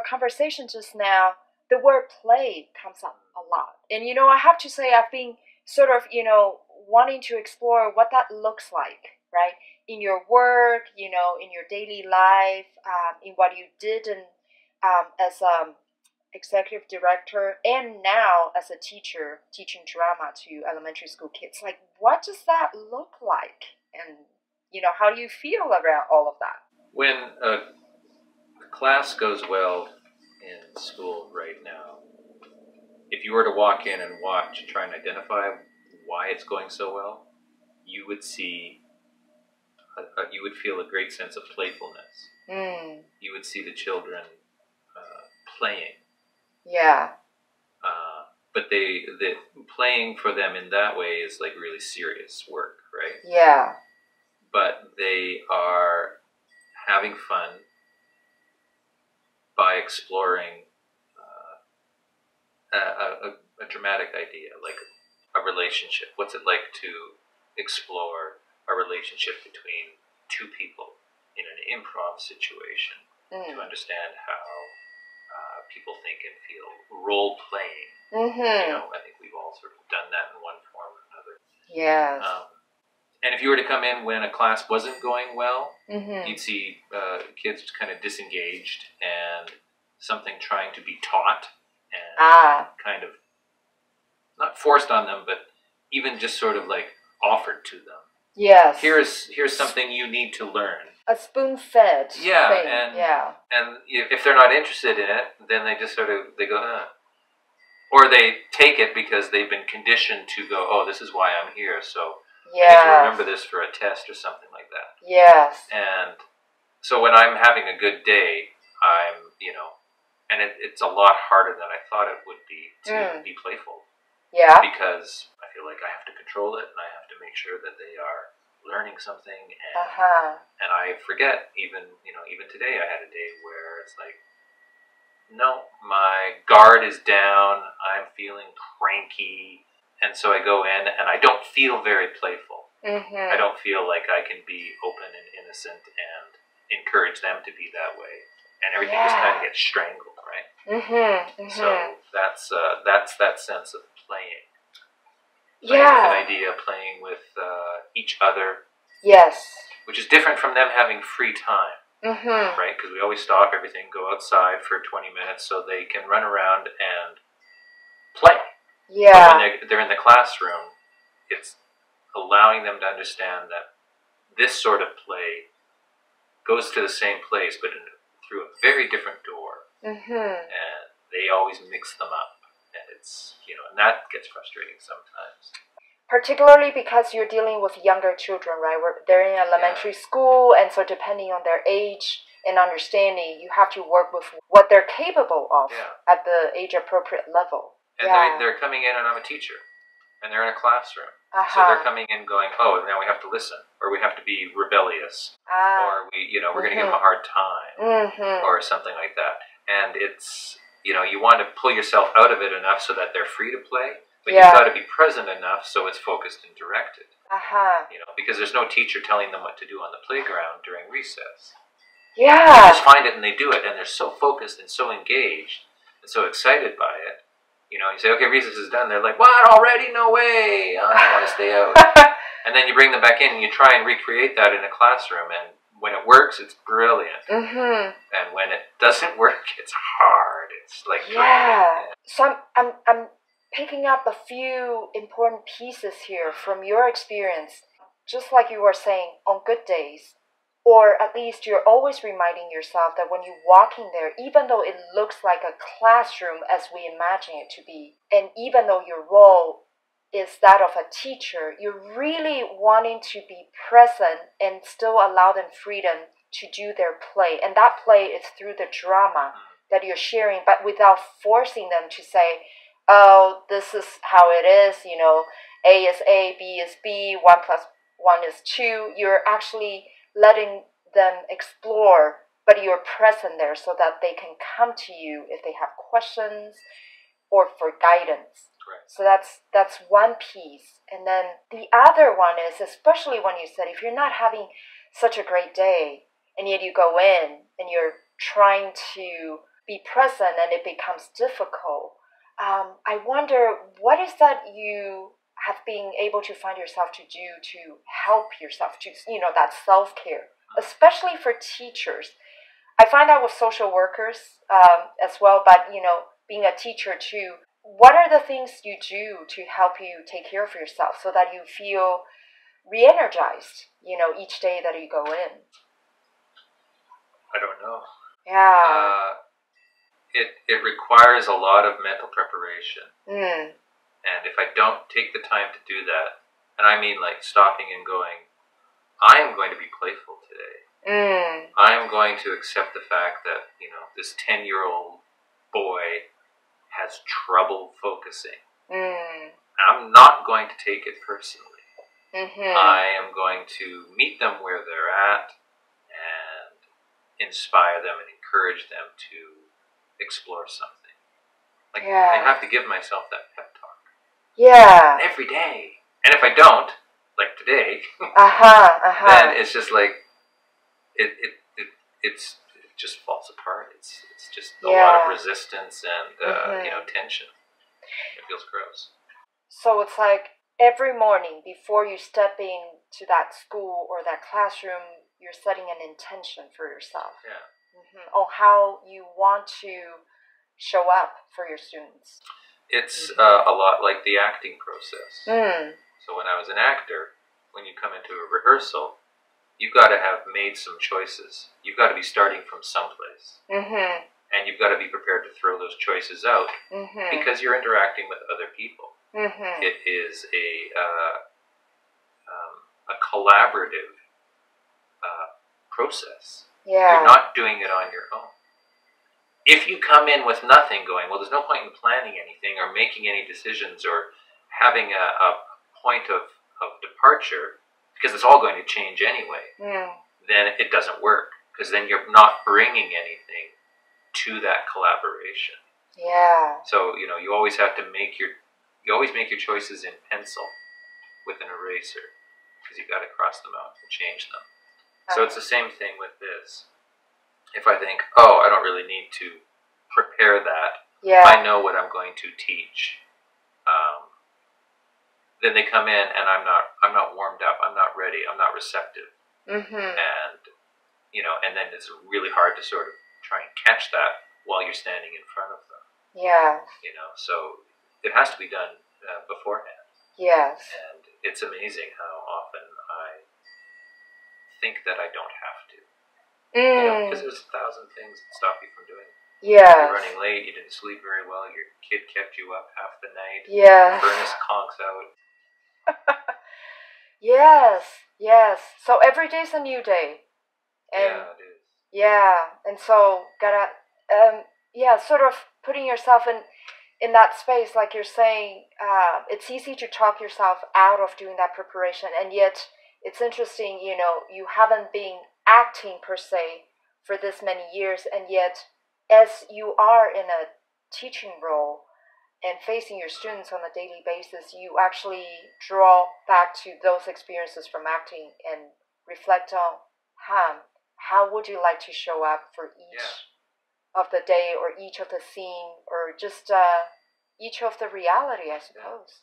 conversation just now, the word play comes up a lot. And, I have to say I've been sort of, wanting to explore what that looks like, right? In your work, in your daily life, in what you did as executive director, and now as a teacher teaching drama to elementary school kids. Like, what does that look like? And, how do you feel around all of that? When a class goes well in school right now, if you were to walk in and watch, try and identify why it's going so well, you would see, you would feel a great sense of playfulness. You would see the children playing. Yeah. But the playing for them in that way is like really serious work, right? Yeah. But they are having fun by exploring a dramatic idea, like a relationship. What's it like to explore a relationship between two people in an improv situation, to understand how people think and feel. Role playing. I think we've all sort of done that in one form or another. Yes. And if you were to come in when a class wasn't going well, you'd see kids kind of disengaged and something trying to be taught and kind of not forced on them, but even just sort of like offered to them. Yes. Here's something you need to learn. A spoon-fed thing. And if they're not interested in it, then they just sort of, they go, Or they take it because they've been conditioned to go, oh, this is why I'm here, so I need to remember this for a test or something like that. Yes. And so when I'm having a good day, I'm, and it's a lot harder than I thought it would be to be playful. Yeah. Because I feel like I have to control it, and I have to make sure that they are learning something, and I forget, even today I had a day where it's like, no, my guard is down, I'm feeling cranky, and so I go in and I don't feel very playful. I don't feel like I can be open and innocent and encourage them to be that way, and everything just kind of gets strangled, right? So that's that sense of playing with an idea, playing with each other. Yes. Which is different from them having free time, right? Because we always stop everything, go outside for 20 minutes so they can run around and play. Yeah. But when they're in the classroom, it's allowing them to understand that this sort of play goes to the same place, but through a very different door. And they always mix them up. And it's, and that gets frustrating sometimes. Particularly because you're dealing with younger children, right? They're in elementary school, and so depending on their age and understanding, you have to work with what they're capable of at the age-appropriate level. And they're coming in, and I'm a teacher, and they're in a classroom. So they're coming in going, oh, now we have to listen, or we have to be rebellious, or we're going to give them a hard time, or something like that. And it's, you want to pull yourself out of it enough so that they're free to play. But you've got to be present enough so it's focused and directed. Because there's no teacher telling them what to do on the playground during recess. They just find it and they do it, and they're so focused and so engaged and so excited by it. You say, okay, recess is done. They're like, what, already? No way. I want to stay out. And then you bring them back in and you try and recreate that in a classroom, and when it works, it's brilliant. And when it doesn't work, it's hard. It's like draining. So I'm picking up a few important pieces here from your experience. Just like you were saying, on good days, or at least you're always reminding yourself that when you walk in there, even though it looks like a classroom as we imagine it to be, and even though your role is that of a teacher, you're really wanting to be present and still allow them freedom to do their play. And that play is through the drama that you're sharing, but without forcing them to say, oh, this is how it is, A is A, B is B, 1 plus 1 is 2. You're actually letting them explore, but you're present there so that they can come to you if they have questions or for guidance. Correct. So that's one piece. And then the other one is, especially when you said if you're not having such a great day and yet you go in and you're trying to be present and it becomes difficult. I wonder, what is that you have been able to find yourself to do to help yourself to, that self-care, especially for teachers? I find that with social workers as well, but, being a teacher too, what are the things you do to help you take care of yourself so that you feel re-energized, each day that you go in? I don't know. Yeah. It requires a lot of mental preparation. Mm. And if I don't take the time to do that, and I mean like stopping and going, I am going to be playful today. Mm. I am going to accept the fact that, this 10-year-old boy has trouble focusing. Mm. I'm not going to take it personally. Mm-hmm. I am going to meet them where they're at and inspire them and encourage them to explore something. Like, I have to give myself that pep talk. Yeah. Every day. And if I don't, like today, then it's just like it just falls apart. It's just a lot of resistance and tension. It feels gross. So it's like every morning before you step into that school or that classroom, you're setting an intention for yourself. Yeah. On how you want to show up for your students. It's a lot like the acting process. Mm. So when I was an actor, when you come into a rehearsal, you've got to have made some choices. You've got to be starting from someplace. Mm-hmm. And you've got to be prepared to throw those choices out because you're interacting with other people. Mm-hmm. It is a collaborative process. Yeah. You're not doing it on your own. If you come in with nothing going, well, there's no point in planning anything or making any decisions or having a point of departure because it's all going to change anyway, then it doesn't work because then you're not bringing anything to that collaboration. Yeah. So, you always have to make your choices in pencil with an eraser because you've got to cross them out and change them. So it's the same thing with this. If I think, I don't really need to prepare that. Yeah. I know what I'm going to teach. Then they come in and I'm not warmed up. I'm not ready. I'm not receptive. Mm-hmm. And and then it's really hard to sort of try and catch that while you're standing in front of them. Yeah. So it has to be done beforehand. Yes. And it's amazing how often I think that I don't have to. Because there's 1,000 things that stop you from doing it. Yes. You're running late, you didn't sleep very well, your kid kept you up half the night. Yes. Furnace conks out. Yes. So every day's a new day. And it is. Yeah, and so gotta sort of putting yourself in that space, like you're saying, it's easy to talk yourself out of doing that preparation, and yet it's interesting, you haven't been acting per se for this many years, and yet as you are in a teaching role and facing your students on a daily basis, you actually draw back to those experiences from acting and reflect on how would you like to show up for each of the day or each of the scene or just each of the reality, I suppose.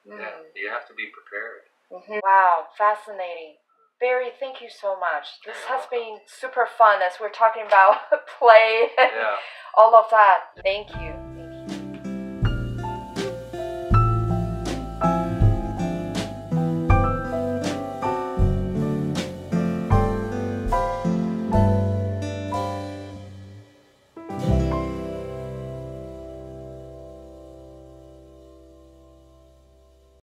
Yeah, you have to be prepared. Mm-hmm. Wow, fascinating. Barry, thank you so much. This has been super fun as we're talking about play and all of that. Thank you.